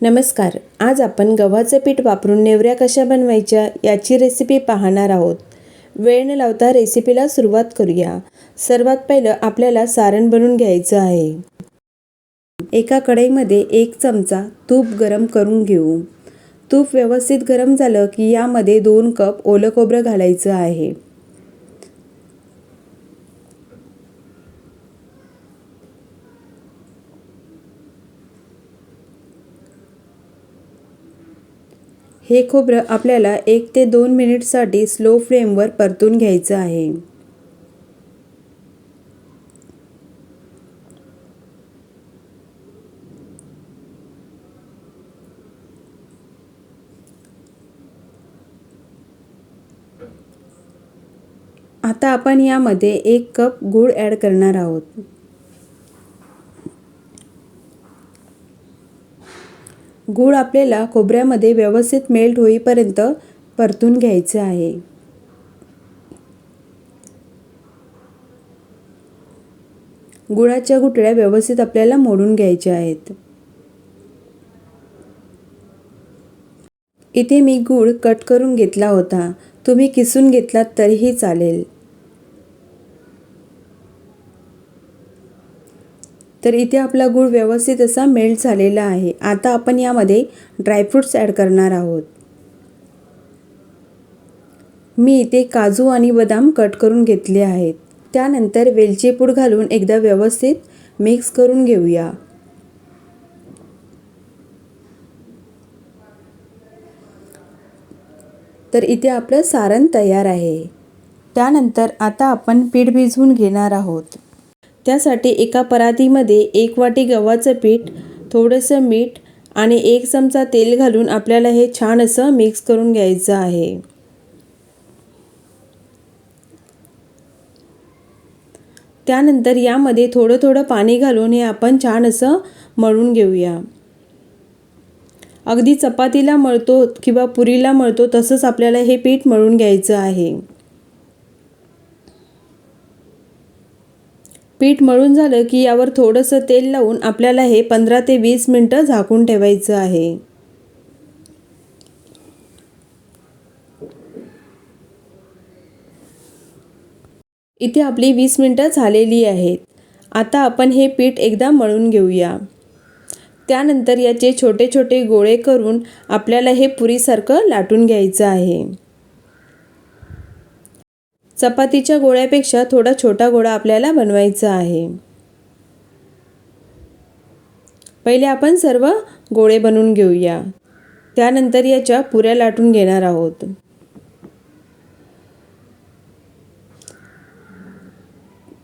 नमस्कार. आज आपण गव्हाचं पीठ वापरून नेवऱ्या कशा बनवायच्या याची रेसिपी पाहणार आहोत. वेळ न लावता रेसिपीला सुरुवात करूया. सर्वात पहिलं आपल्याला सारण बनवून घ्यायचं आहे. एका कढईमध्ये 1 चमचा तूप गरम करून घेऊ. तूप व्यवस्थित गरम झालं की यामध्ये 2 कप ओलं खोबरं घालायचं आहे. हे खोबरं आपल्याला 1 ते 2 मिनिटसाठी स्लो फ्लेमवर परतून घ्यायचं आहे. आता आपण यामध्ये 1 कप गूळ ॲड करणार आहोत. गूळ आपल्याला खोबऱ्यामध्ये व्यवस्थित मेल्ट होईपर्यंत परतून घ्यायचं आहे. गुळाच्या गुठळ्या व्यवस्थित आपल्याला मोडून घ्यायच्या आहेत. इथे मी गूळ कट करून घेतला होता. तुम्ही किसून घेतलात तरीही चालेल. तर इथे आपला गूळ व्यवस्थित असा मेल्ट झालेला आहे. आता आपण यामध्ये ड्रायफ्रूट्स ॲड करणार आहोत. मी इथे काजू आणि बदाम कट करून घेतले आहेत. त्यानंतर वेलची पूड घालून एकदा व्यवस्थित मिक्स करून घेऊया. तर इथे आपलं सारण तयार आहे. त्यानंतर आता आपण पीठ भिजवून घेणार आहोत. त्यासाठी एका परातीमध्ये 1 वाटी गव्हाचं पीठ, थोडंसं मीठ आणि 1 चमचा तेल घालून आपल्याला हे छान असं मिक्स करून घ्यायचं आहे. त्यानंतर यामध्ये थोडं थोडं पाणी घालून हे आपण छान असं मळून घेऊया. अगदी चपातीला मळतो किंवा पुरीला मळतो तसंच आपल्याला हे पीठ मळून घ्यायचं आहे. पीठ मळून झालं की यावर थोडंसं तेल लावून आपल्याला हे 15 ते 20 मिनिटं झाकून ठेवायचं आहे. इथे आपली 20 मिनिटं झालेली आहेत. आता आपण हे पीठ एकदा मळून घेऊया. त्यानंतर याचे छोटे छोटे गोळे करून आपल्याला हे पुरीसारखं लाटून घ्यायचं आहे. चपातीच्या गोळ्यापेक्षा थोडा छोटा गोळा आपल्याला बनवायचा आहे. पहिले आपण सर्व गोळे बनवून घेऊया. त्यानंतर याच्या पुऱ्या लाटून घेणार आहोत.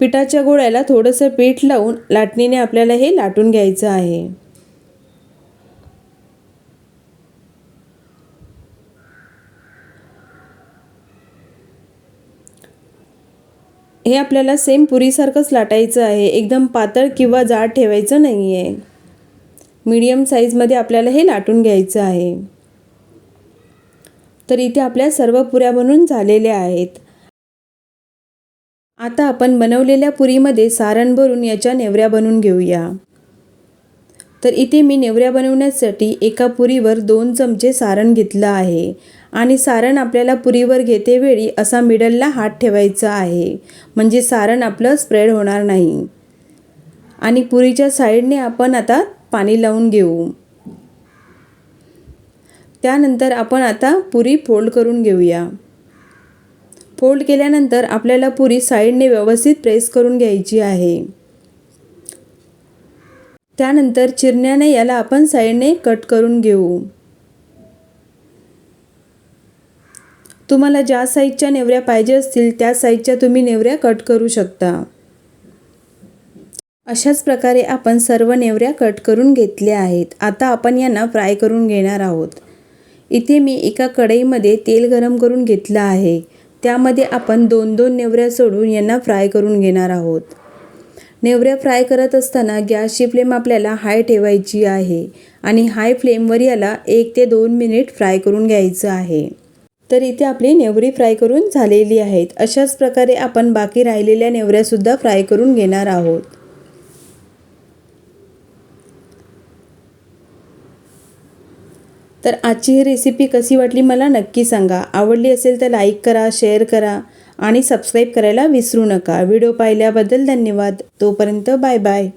पिठाच्या गोळ्याला थोडंसं पीठ लावून लाटणीने आपल्याला हे लाटून घ्यायचं आहे. हे आपल्याला सेम पुरीसारखंच लाटायचं आहे. एकदम पातळ किंवा जाड ठेवायचं नाही आहे. मीडियम साईजमध्ये आपल्याला हे लाटून घ्यायचं आहे. तर इथे आपल्या सर्व पुऱ्या बनवून झालेल्या आहेत. आता आपण बनवलेल्या पुरीमध्ये सारण भरून याच्या नेवऱ्या बनवून घेऊया. तर इथे मी नेवऱ्या बनवण्यासाठी एका पुरीवर 2 चमचे सारण घेतलं आहे आणि सारण आपल्याला पुरीवर घेतेवेळी असा मिडलला हात ठेवायचा आहे, म्हणजे सारण आपलं स्प्रेड होणार नाही. आणि पुरीच्या साईडने आपण आता पाणी लावून घेऊ. त्यानंतर आपण आता पुरी फोल्ड करून घेऊया. फोल्ड केल्यानंतर आपल्याला पुरी साईडने व्यवस्थित प्रेस करून घ्यायची आहे. त्यानंतर चिरण्याने याला आपण साईडने कट करून घेऊ. तुम्हाला ज्या साईजच्या नेवऱ्या पाहिजे असतील त्या साईजच्या तुम्ही नेवऱ्या कट करू शकता. अशाच प्रकारे आपण सर्व नेवऱ्या कट करून घेतल्या आहेत. आता आपण यांना फ्राय करून घेणार आहोत. इथे मी एका कढईमध्ये तेल गरम करून घेतलं आहे. त्यामध्ये आपण 2-2 नेवऱ्या सोडून यांना फ्राय करून घेणार आहोत. नेवऱ्या फ्राय करत असताना गॅसची फ्लेम आपल्याला हाय ठेवायची आहे आणि हाय फ्लेमवर याला 1 ते 2 मिनिट फ्राय करून घ्यायचं आहे. तर इथे आपली नेवरी फ्राय करून झालेली आहेत. अशाच प्रकारे आपण बाकी राहिलेल्या नेवऱ्यासुद्धा फ्राय करून घेणार आहोत. तर आजची ही रेसिपी कशी वाटली मला नक्की सांगा. आवडली असेल तर लाईक करा, शेअर करा आणि सबस्क्राईब करायला विसरू नका. व्हिडिओ पाहिल्याबद्दल धन्यवाद. तोपर्यंत बाय बाय.